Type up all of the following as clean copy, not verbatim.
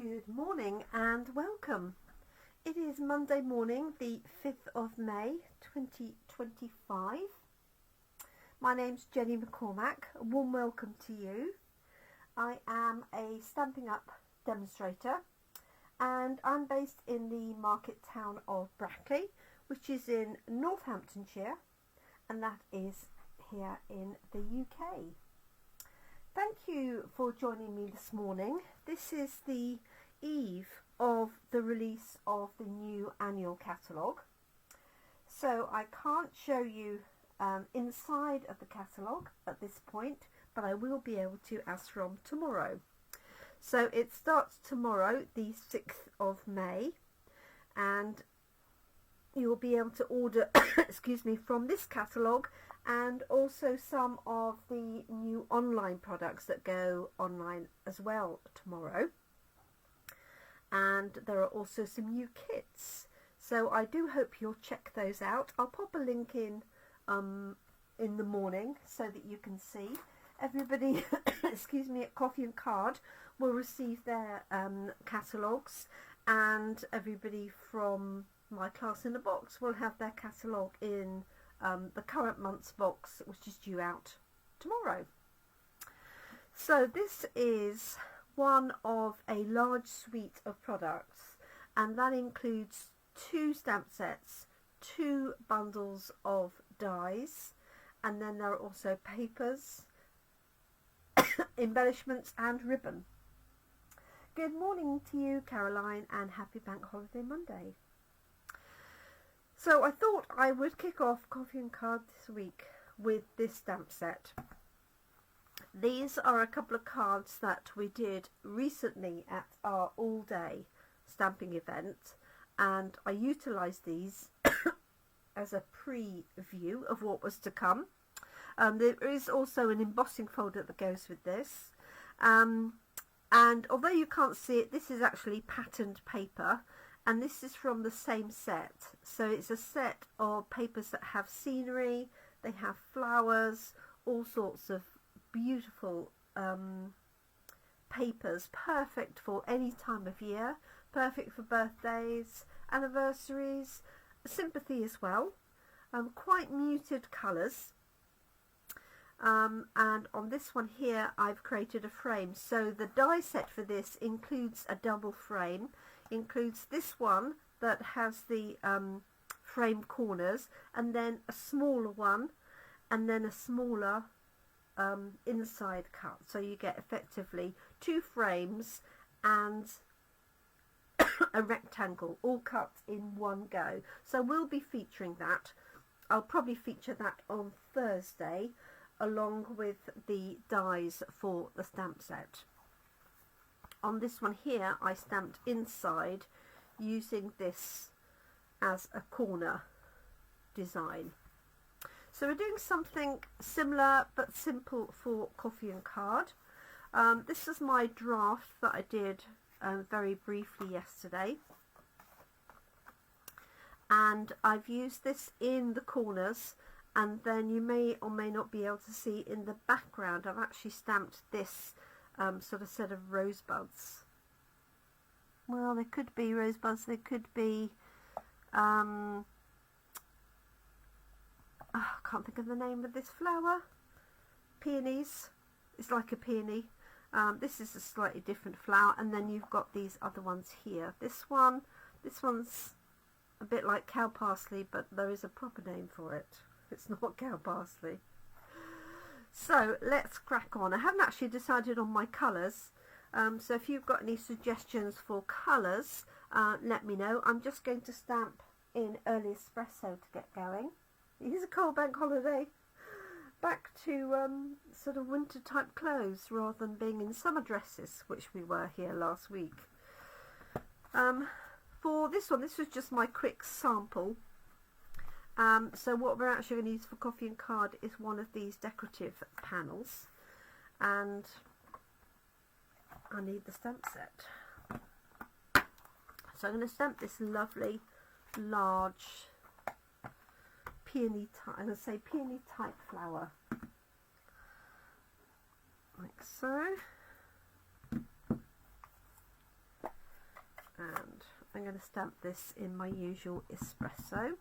Good morning and welcome. It is Monday morning, the 5th of May 2025. My name's Jenny McCormack. A warm welcome to you. I am a Stampin' Up demonstrator and I'm based in the market town of Brackley, which is in Northamptonshire, and that is here in the UK. Thank you for joining me this morning. This is the eve of the release of the new annual catalogue. So I can't show you inside of the catalogue at this point, but I will be able to as from tomorrow. So it starts tomorrow, the 6th of May, and you will be able to order excuse me, from this catalogue and also some of the new online products that go online as well tomorrow. And there are also some new kits, so I do hope you'll check those out. I'll pop a link in the morning so that you can see. Everybody excuse me, at Coffee and Card will receive their catalogues, and everybody from my class in the box will have their catalogue in the current month's box, which is due out tomorrow. So this is one of a large suite of products, and that includes 2 stamp sets, 2 bundles of dies, and then there are also papers, embellishments and ribbon. Good morning to you, Caroline, and happy Bank Holiday Monday. So I thought I would kick off Coffee and Card this week with this stamp set. These are a couple of cards that we did recently at our all-day stamping event, and I utilised these as a preview of what was to come. There is also an embossing folder that goes with this, and although you can't see it, this is actually patterned paper, and this is from the same set. So it's a set of papers that have scenery, they have flowers, all sorts of beautiful papers, perfect for any time of year, perfect for birthdays, anniversaries, sympathy as well. Quite muted colours. And on this one here I've created a frame, so the die set for this includes a double frame, includes this one that has the frame corners, and then a smaller one, and then a smaller inside cut, so you get effectively 2 frames and a rectangle all cut in one go. So we'll be featuring that. I'll probably feature that on Thursday along with the dies for the stamp set. On this one here I stamped inside using this as a corner design. So we're doing something similar but simple for Coffee and Card. This is my draft that I did very briefly yesterday, and I've used this in the corners, and then you may or may not be able to see in the background I've actually stamped this sort of set of rosebuds. Well, they could be rosebuds, they could be I can't think of the name of this flower. Peonies. It's like a peony. This is a slightly different flower, and then you've got these other ones here. This one's a bit like cow parsley, but there is a proper name for it. It's not cow parsley. So let's crack on. I haven't actually decided on my colours, so if you've got any suggestions for colours, let me know. I'm just going to stamp in early espresso to get going. It is a cold bank holiday. Back to sort of winter type clothes rather than being in summer dresses, which we were here last week. For this one, this was just my quick sample. So what we're actually going to use for Coffee and Card is one of these decorative panels, and I need the stamp set. So I'm going to stamp this lovely large peony type, I'm going to say peony type flower, like so. going to stamp this in my usual espresso.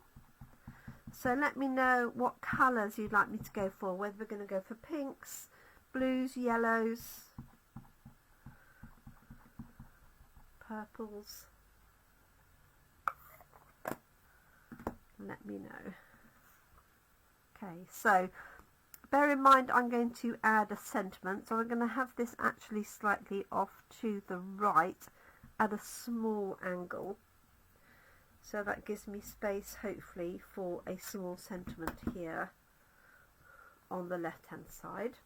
So let me know what colours you'd like me to go for, whether we're going to go for pinks, blues, yellows, purples. Let me know. Okay, so bear in mind I'm going to add a sentiment, so I'm going to have this actually slightly off to the right at a small angle, so that gives me space hopefully for a small sentiment here on the left hand side.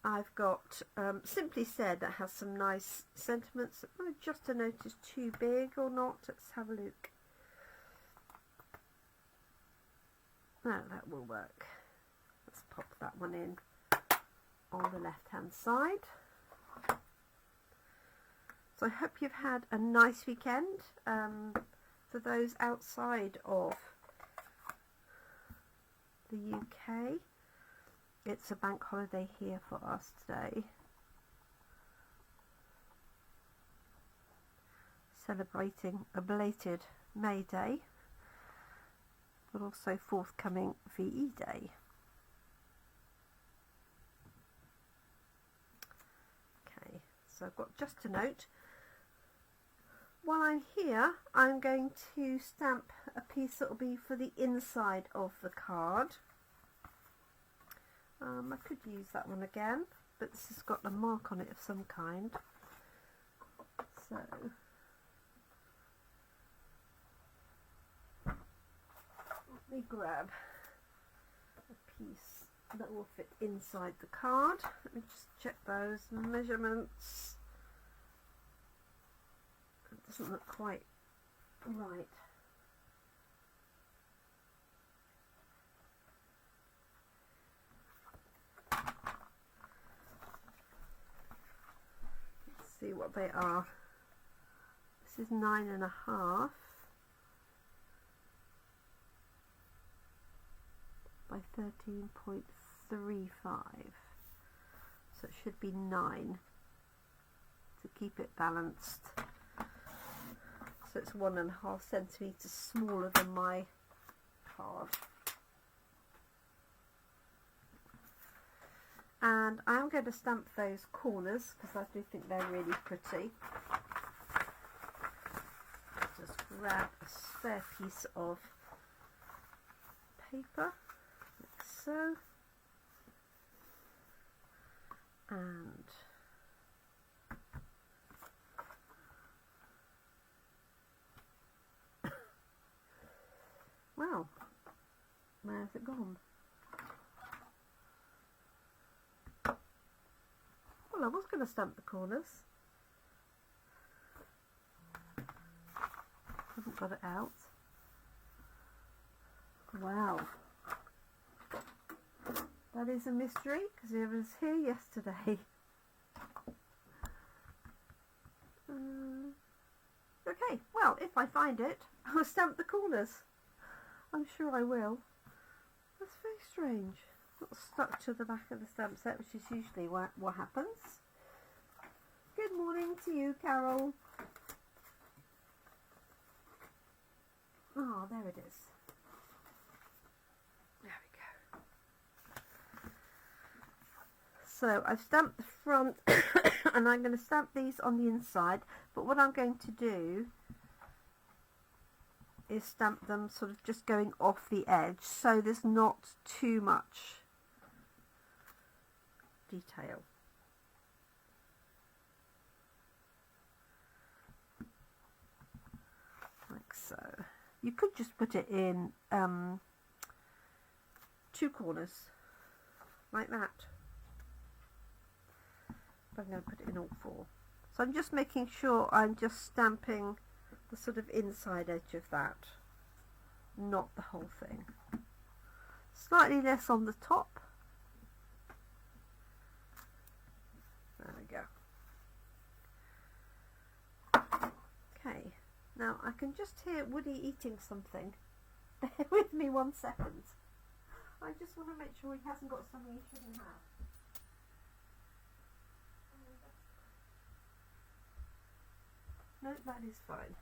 I've got Simply Said that has some nice sentiments. Just a note is too big or not. Let's have a look. No, that will work. Let's pop that one in on the left hand side. So I hope you've had a nice weekend. For those outside of the UK, it's a bank holiday here for us today. Celebrating a belated May Day, but also forthcoming VE Day. Okay, so I've got just a note. While I'm here, I'm going to stamp a piece that will be for the inside of the card. I could use that one again, but this has got a mark on it of some kind. So let me grab a piece that will fit inside the card. Let me just check those measurements. It doesn't look quite right. Let's see what they are. This is 9.5 by 13.35, so it should be 9 to keep it balanced. So it's 1.5 centimetres smaller than my card. And I am going to stamp those corners because I do think they're really pretty. Just grab a spare piece of paper, like so, and wow, where's it gone? Well, I was going to stamp the corners. Haven't got it out. Wow. That is a mystery because it was here yesterday. Okay, well, if I find it, I'll stamp the corners. I'm sure I will. That's very strange. Not stuck to the back of the stamp set, which is usually what happens. Good morning to you, Carol. Oh, there it is. There we go. So I've stamped the front and I'm going to stamp these on the inside, but what I'm going to do is stamp them sort of just going off the edge so there's not too much detail. Like so. You could just put it in 2 corners like that, but I'm going to put it in all 4. So I'm just making sure I'm just stamping the sort of inside edge of that, not the whole thing. Slightly less on the top. There we go. Okay, now I can just hear Woody eating something. Bear with me 1 second. I just want to make sure he hasn't got something he shouldn't have. No, that is fine.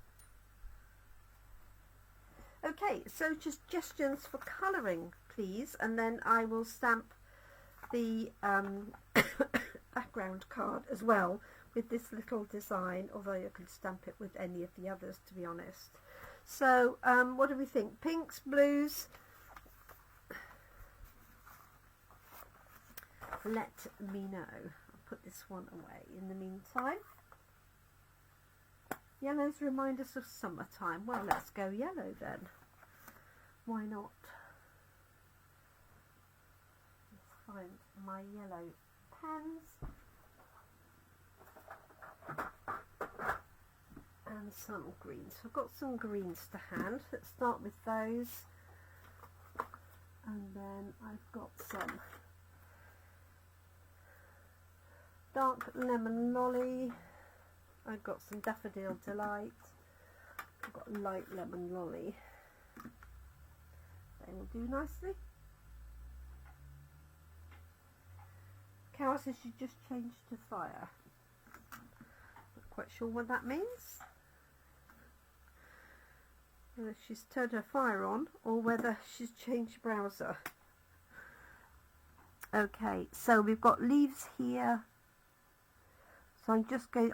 Okay, so suggestions for colouring, please, and then I will stamp the background card as well with this little design, although you can stamp it with any of the others, to be honest. So what do we think? Pinks, blues? Let me know. I'll put this one away in the meantime. Yellows remind us of summertime. Well, let's go yellow then. Why not? Let's find my yellow pens and some greens. I've got some greens to hand. Let's start with those. And then I've got some dark lemon lolly. I've got some daffodil delight. I've got light lemon lolly. They will do nicely. Carol says she just changed to fire. Not quite sure what that means. Whether she's turned her fire on or whether she's changed browser. Okay, so we've got leaves here. So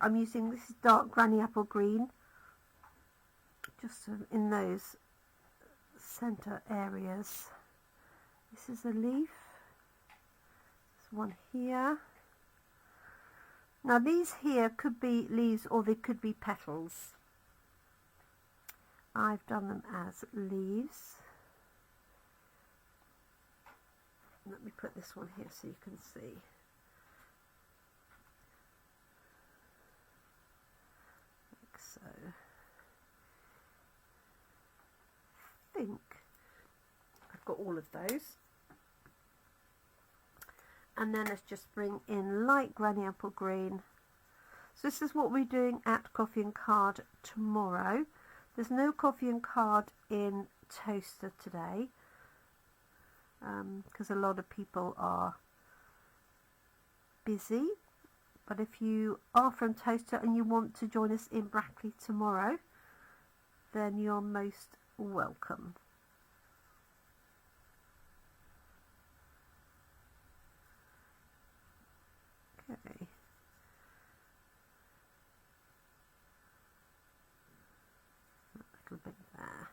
I'm using, this is dark granny apple green, just in those centre areas. This is a leaf. There's one here. Now these here could be leaves or they could be petals. I've done them as leaves. Let me put this one here so you can see. So I think I've got all of those, and then let's just bring in light granny apple green. So this is what we're doing at Coffee and Card tomorrow. There's no Coffee and Card in Toaster today because a lot of people are busy. But if you are from Toaster and you want to join us in Brackley tomorrow, then you're most welcome. Okay. A little bit there.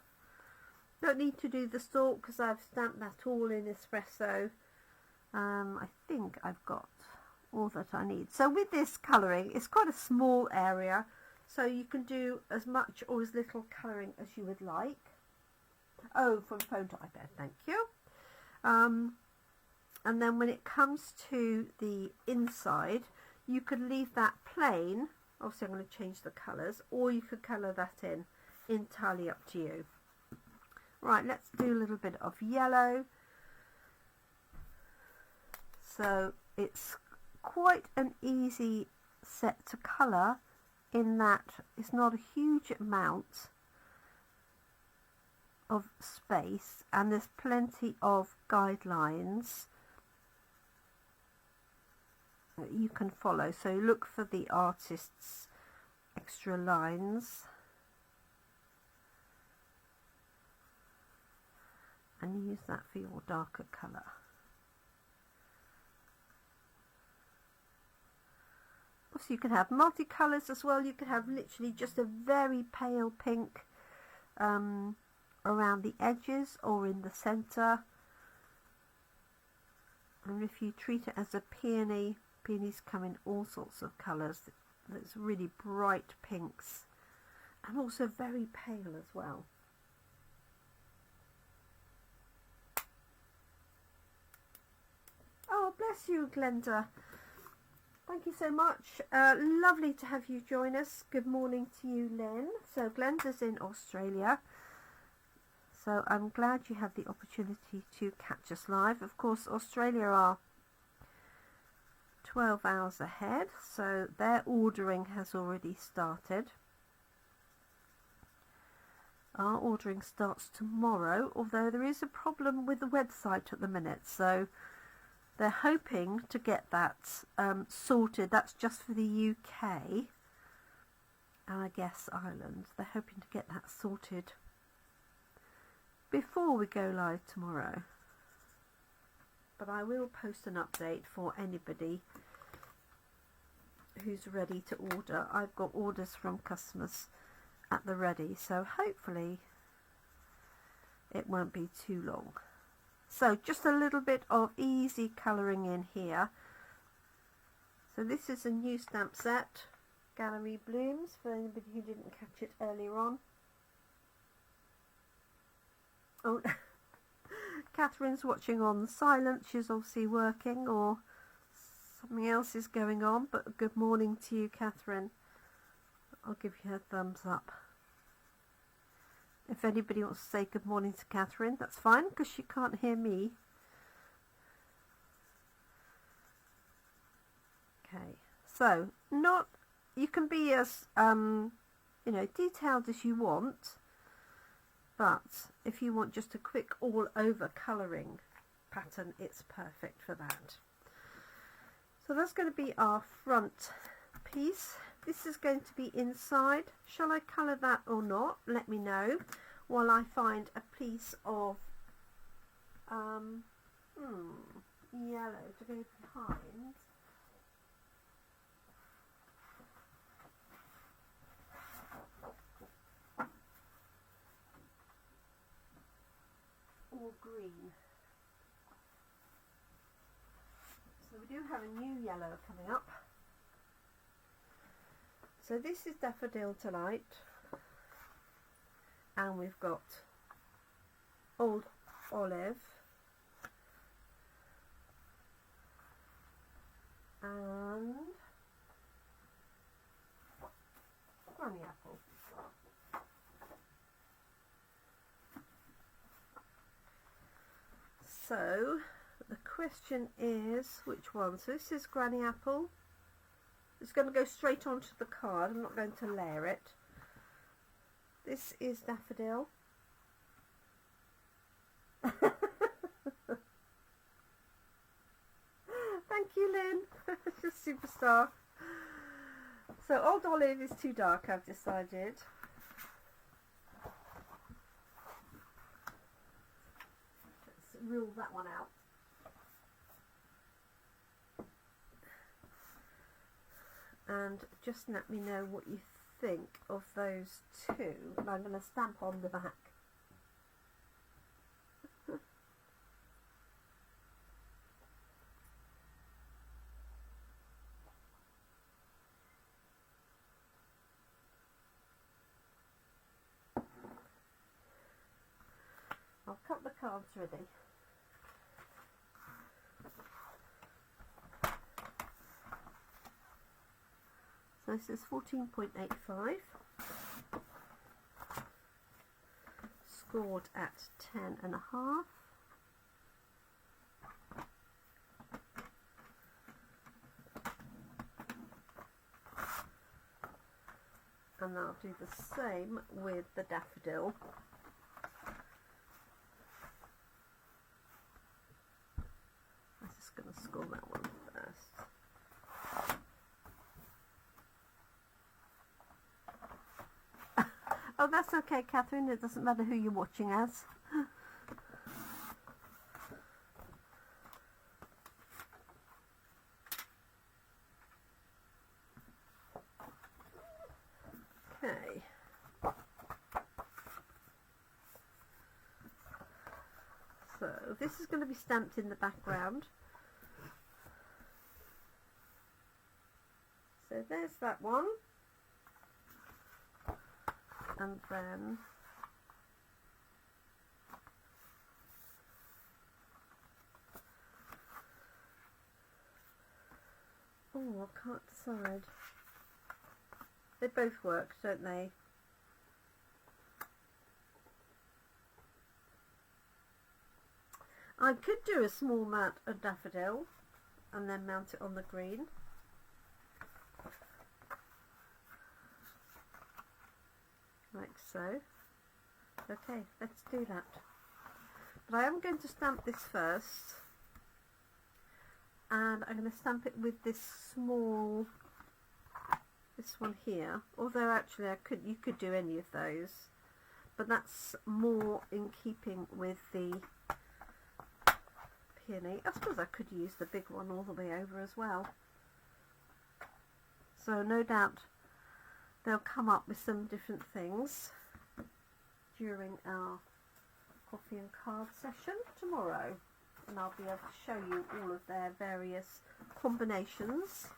Don't need to do the stalk because I've stamped that all in espresso. I think I've got all that I need. So with this colouring, it's quite a small area, so you can do as much or as little colouring as you would like. Oh, from phone to iPad, thank you. And then when it comes to the inside, you could leave that plain. Obviously I'm going to change the colours, or you could colour that in, entirely up to you. Right, let's do a little bit of yellow. So it's quite an easy set to colour in that it's not a huge amount of space and there's plenty of guidelines that you can follow. So look for the artist's extra lines and use that for your darker colour. So you can have multicolours as well. You can have literally just a very pale pink around the edges or in the centre. And if you treat it as a peony, peonies come in all sorts of colours. There's really bright pinks and also very pale as well. Oh, bless you, Glenda. Thank you so much. Lovely to have you join us. Good morning to you, Lynn. So Glenda's in Australia. So I'm glad you have the opportunity to catch us live. Of course, Australia are 12 hours ahead, so their ordering has already started. Our ordering starts tomorrow, although there is a problem with the website at the minute, so they're hoping to get that sorted. That's just for the UK and I guess Ireland. They're hoping to get that sorted before we go live tomorrow, but I will post an update for anybody who's ready to order. I've got orders from customers at the ready, so hopefully it won't be too long. So just a little bit of easy colouring in here. So this is a new stamp set, Gallery Blooms, for anybody who didn't catch it earlier on. Oh, Catherine's watching on silent. She's obviously working or something else is going on, but good morning to you, Catherine. I'll give you a thumbs up. If anybody wants to say good morning to Catherine, that's fine, because she can't hear me. Okay, so you can be as you know, detailed as you want, but if you want just a quick all over colouring pattern, it's perfect for that. So that's going to be our front piece. This is going to be inside. Shall I colour that or not? Let me know while I find a piece of yellow to go behind. Or green. So we do have a new yellow coming up. So this is Daffodil Delight, and we've got Old Olive and Granny Apple. So the question is, which one? So this is Granny Apple. It's going to go straight onto the card. I'm not going to layer it. This is Daffodil. Thank you, Lynn. Just superstar. So Old Olive is too dark, I've decided. Let's rule that one out. And just let me know what you think of those two. And I'm going to stamp on the back. I'll cut the cards ready. So this is 14.85, scored at 10.5. And I'll do the same with the Daffodil. I'm just going to score that one first. Oh, that's okay, Catherine. It doesn't matter who you're watching as. Okay. So this is going to be stamped in the background. So there's that one. And then I can't decide. They both work, don't they? I could do a small mat of Daffodil and then mount it on the green. Like so. Okay, let's do that. But I am going to stamp this first, and I'm going to stamp it with this small, this one here. Although actually you could do any of those, but that's more in keeping with the peony. I suppose I could use the big one all the way over as well. So no doubt they'll come up with some different things during our coffee and card session tomorrow, and I'll be able to show you all of their various combinations.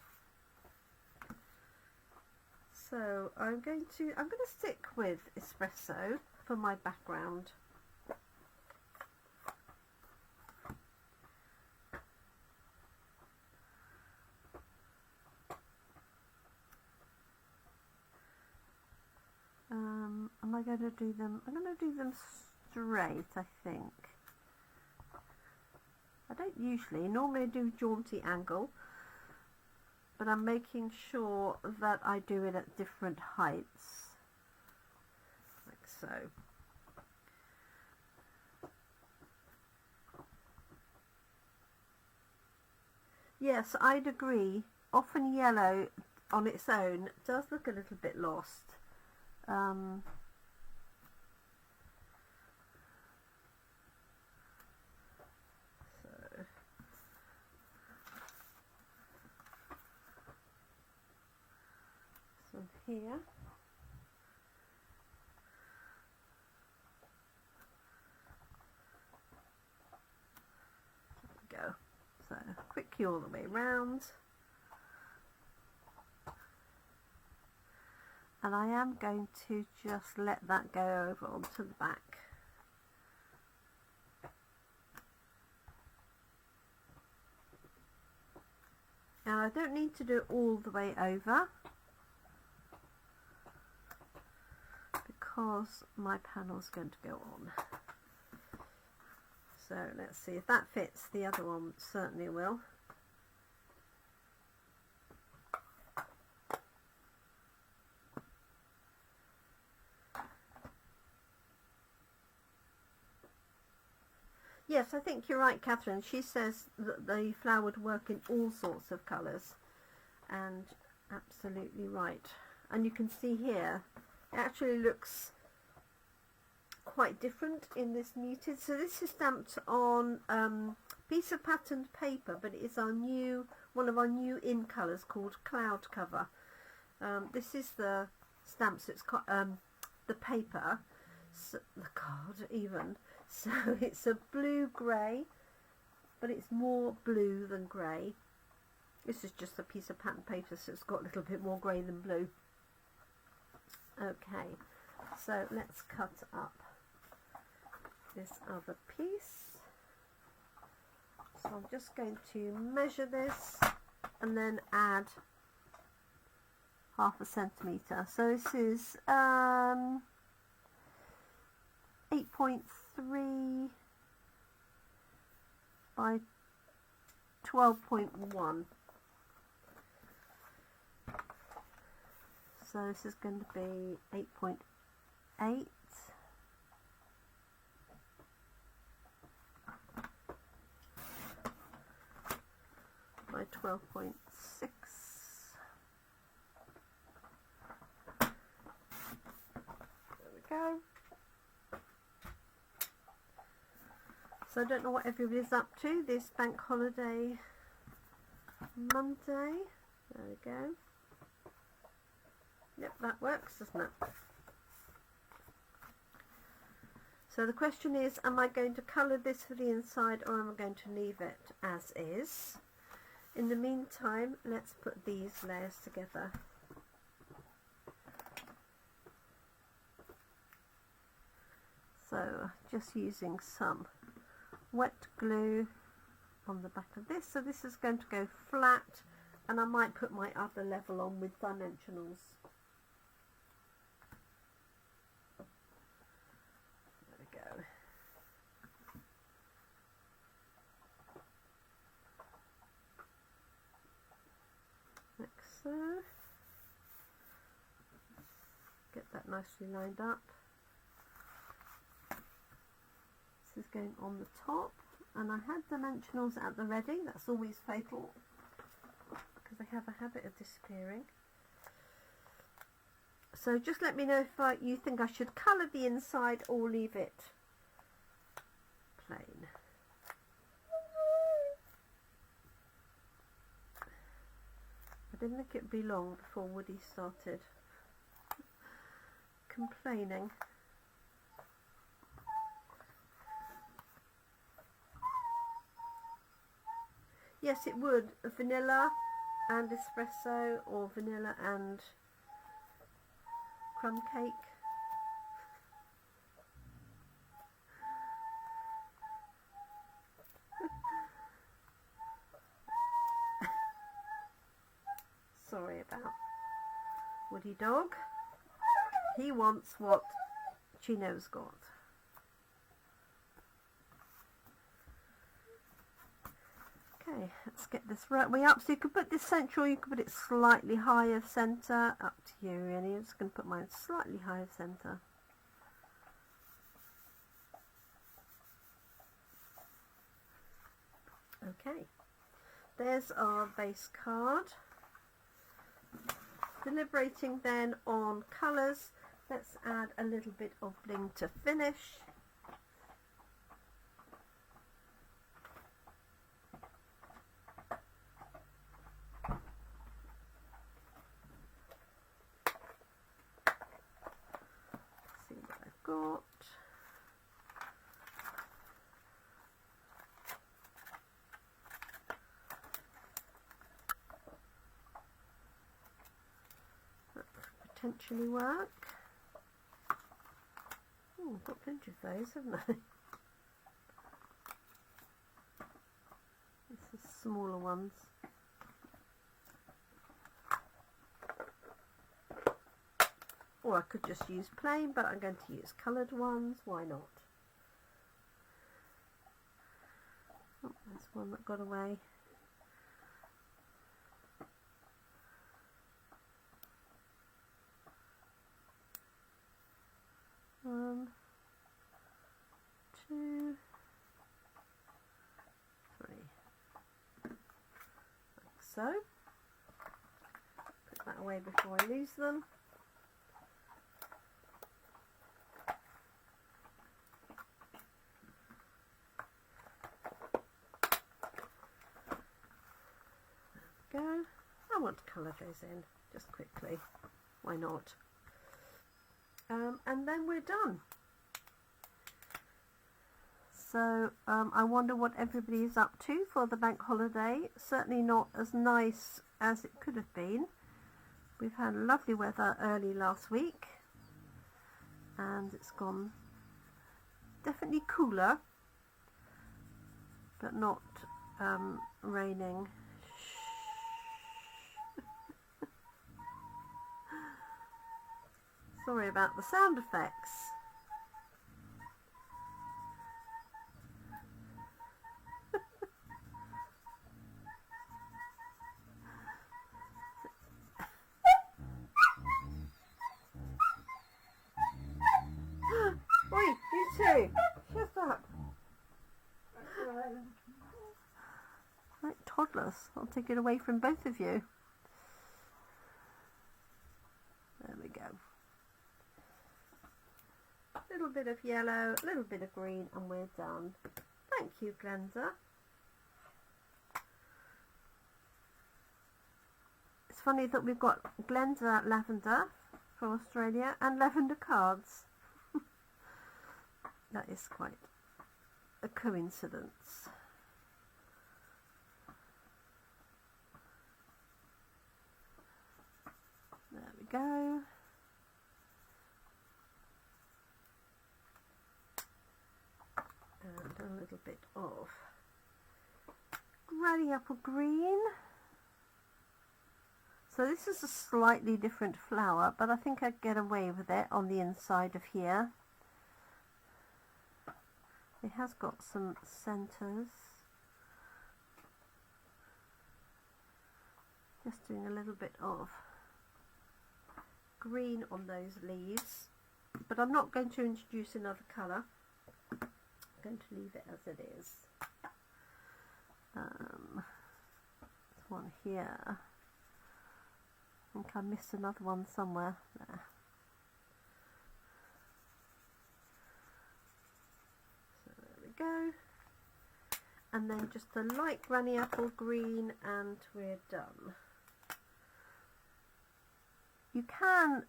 So I'm going to stick with espresso for my background. Am I going to do them? I'm going to do them straight, I think. I don't usually. Normally I do jaunty angle, but I'm making sure that I do it at different heights, like so. Yes, I'd agree. Often yellow on its own does look a little bit lost. So here. There we go. So quickly all the way round. And I am going to just let that go over onto the back. Now I don't need to do it all the way over because my panel is going to go on. So let's see if that fits. The other one certainly will. Yes, I think you're right, Catherine. She says that the flower would work in all sorts of colours, and absolutely right. And you can see here, it actually looks quite different in this muted. So this is stamped on piece of patterned paper, but it is our new, one of our new in colours called Cloud Cover. This is the stamp, so it's the paper, so, the card even. So it's a blue-grey, but it's more blue than grey. This is just a piece of pattern paper, so it's got a little bit more grey than blue. Okay, so let's cut up this other piece. So I'm just going to measure this and then add 1/2 centimetre. So this is 8.3 by 12.1. So this is going to be 8.8 by 12.6. There we go. So I don't know what everybody's up to this bank holiday Monday. There we go. Yep, that works, doesn't it? So the question is, am I going to colour this for the inside, or am I going to leave it as is? In the meantime, let's put these layers together. So just using some wet glue on the back of this. So this is going to go flat, and I might put my other level on with dimensionals. There we go. Like so. Get that nicely lined up. Is going on the top, and I had dimensionals at the ready. That's always fatal because they have a habit of disappearing. So just let me know if you think I should colour the inside or leave it plain. I didn't think it'd be long before Woody started complaining. Yes, it would. Vanilla and espresso, or vanilla and crumb cake. Sorry about Woody Dog. He wants what Chino's got. Okay, let's get this right way up. So you could put this central, you could put it slightly higher centre, up to you really. I'm just going to put mine slightly higher centre. Okay, there's our base card. Deliberating then on colours, let's add a little bit of bling to finish. See what I've got. Potentially work. Oh, I've got plenty of those, haven't I? This is smaller ones. Or I could just use plain, but I'm going to use coloured ones. Why not? Oh, there's one that got away. One, two, three. Like so. Put that away before I lose them. There we go. I want to colour those in just quickly. Why not? And then we're done. So I wonder what everybody is up to for the bank holiday. Certainly not as nice as it could have been. We've had lovely weather early last week and it's gone definitely cooler, but not raining. Sorry about the sound effects. Oi, you two! Shut up! Like toddlers. I'll take it away from both of you. There we go. A little bit of yellow, a little bit of green, and we're done. Thank you, Glenda. It's funny that we've got Glenda lavender from Australia and lavender cards. That is quite a coincidence. There we go. And a little bit of Granny Apple Green. So this is a slightly different flower, but I think I'd get away with it on the inside of here. It has got some centres. Just doing a little bit of green on those leaves, but I'm not going to introduce another colour. I'm going to leave it as it is. This one here. I think I missed another one somewhere there. go. And then just a light granny apple green and we're done. You can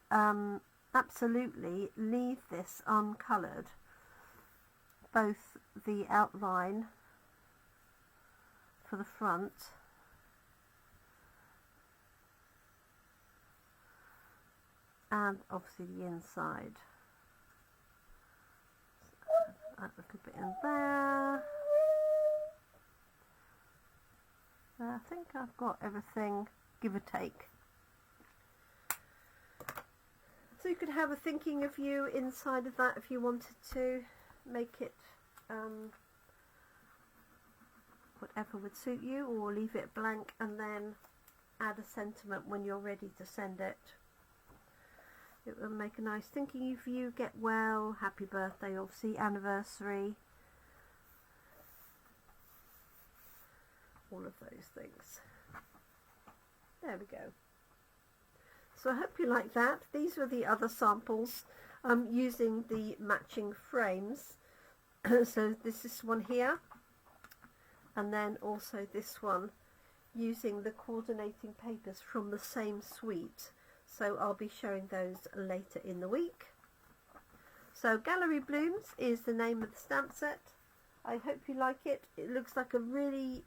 absolutely leave this uncoloured, both the outline for the front and obviously the inside. So add a little bit in there. I think I've got everything, give or take. So you could have a thinking of you inside of that if you wanted to make it whatever would suit you, or leave it blank and then add a sentiment when you're ready to send it. It will make a nice thinking of you, get well, happy birthday, obviously, anniversary, all of those things. There we go. So I hope you like that. These were the other samples using the matching frames. So this is one here, and then also this one using the coordinating papers from the same suite. So I'll be showing those later in the week. So Gallery Blooms is the name of the stamp set. I hope you like it. It looks like a really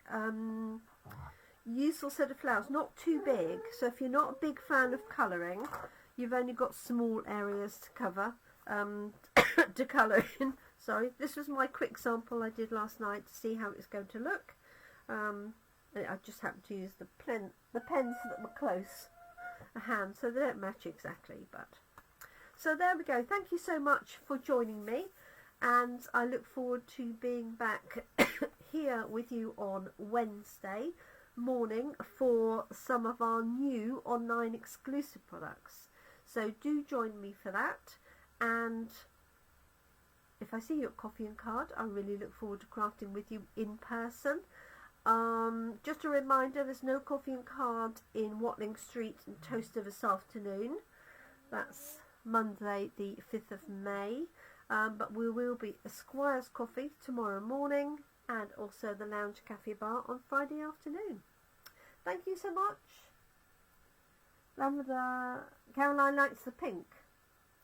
useful set of flowers, not too big, so if you're not a big fan of colouring, you've only got small areas to cover, to colour in. Sorry, this was my quick sample I did last night to see how it's going to look. I just happened to use the pens that were close at hand, so they don't match exactly, but so there we go. Thank you so much for joining me, and I look forward to being back here with you on Wednesday morning for some of our new online exclusive products. So do join me for that, and if I see you at Coffee and Card, I really look forward to crafting with you in person. Just a reminder, there's no Coffee and Card in Watling Street in Toaster this afternoon. That's Monday the 5th of May, but we will be at Squire's Coffee tomorrow morning, and also the Lounge Cafe Bar on Friday afternoon. Thank you so much. Lavender. Caroline likes the pink.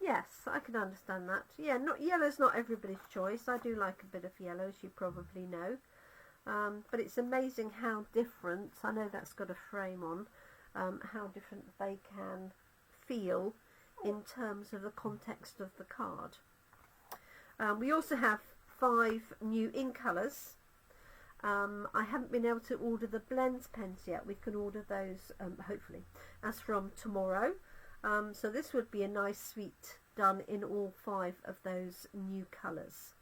Yes, I can understand that. Yeah, yellow's not everybody's choice. I do like a bit of yellow, as you probably know. But it's amazing how different, I know that's got a frame on, how different they can feel in terms of the context of the card. We also have 5 new ink colours. I haven't been able to order the blends pens yet. We can order those hopefully as from tomorrow. So this would be a nice suite done in all 5 of those new colours.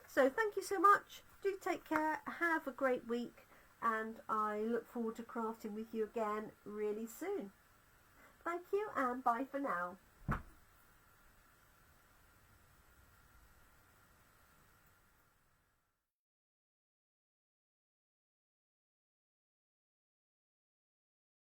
So thank you so much. Do take care. Have a great week, and I look forward to crafting with you again really soon. Thank you, and bye for now.